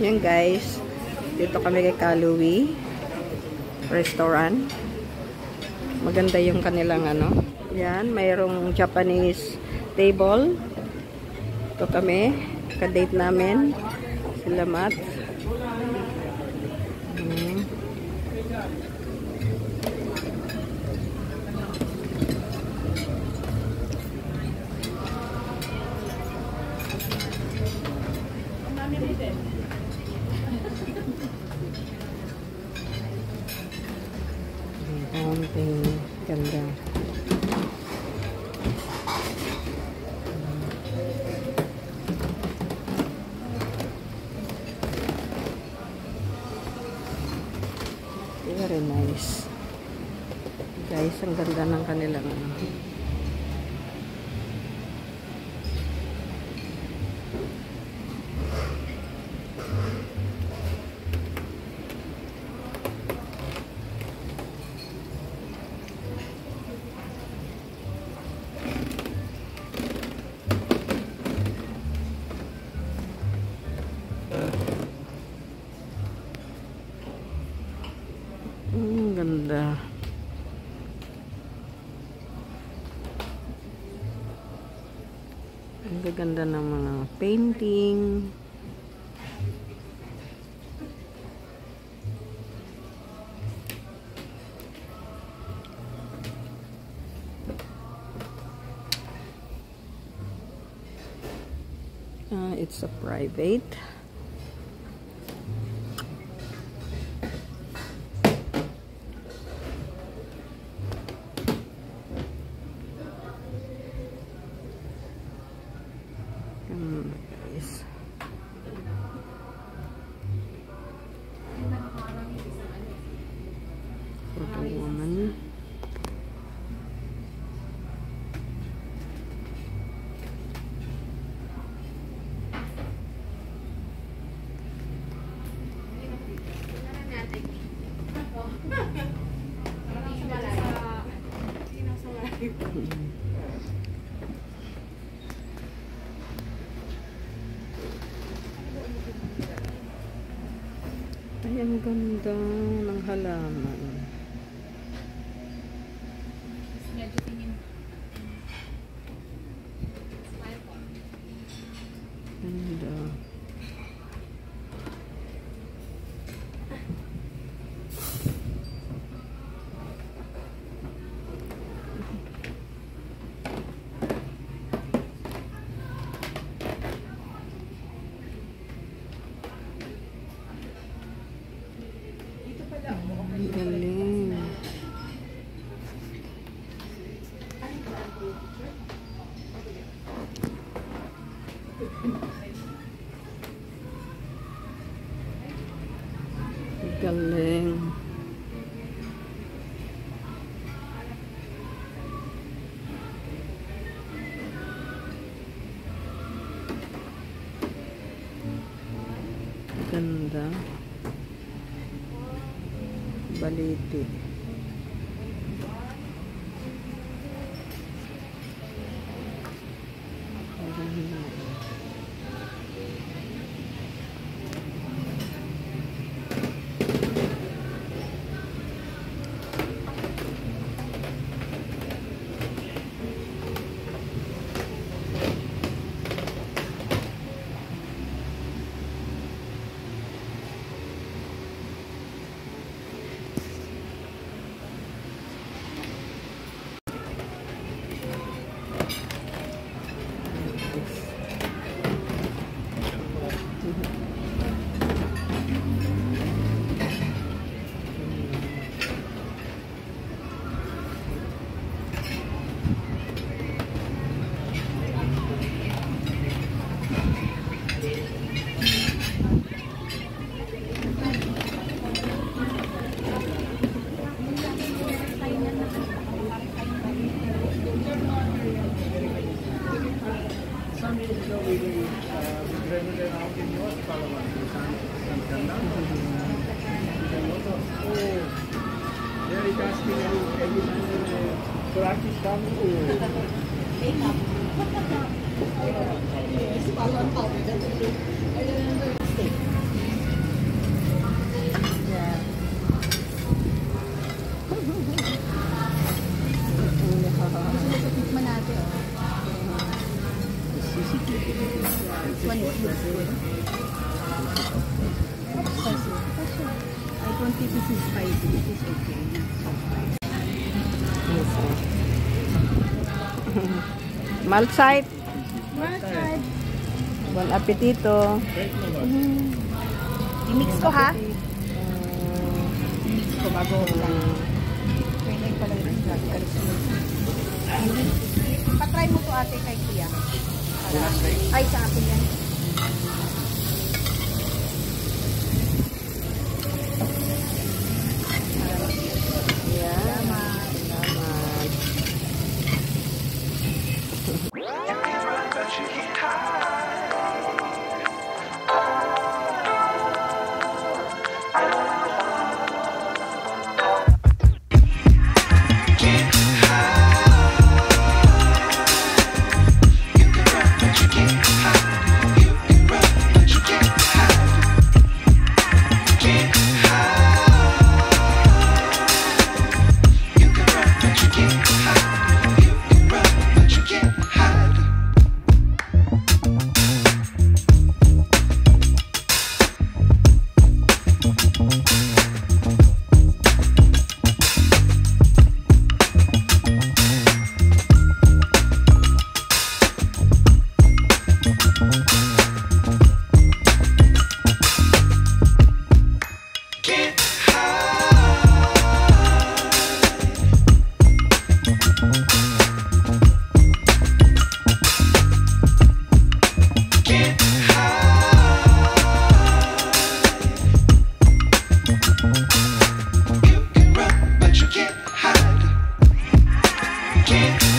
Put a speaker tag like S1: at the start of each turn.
S1: Yan guys, dito kami kay Kalui Restaurant. Maganda yung kanilang ano. Yan, mayroong Japanese table. Ito kami, ka-date namin. Sila Matt. Konting ganda. Very nice. Guys, ang ganda ng kanilang ano. Ganda. Ang gaganda ng mga painting. It's a private. Guys. For the woman. Ay, ang ganda ng halaman. Ganda. Galing. Galing. Ganda. Baliti.
S2: One is good. Spicy. I don't think this is spicy. This is okay.
S1: Malsite.
S2: Malsite.
S1: Bon appetito.
S2: I-mix ko ha? I-mix ko bago lang. Kailan pa lang rin. Patry mo to ate kay Kuya. Ay, sa atin yan.
S3: Can't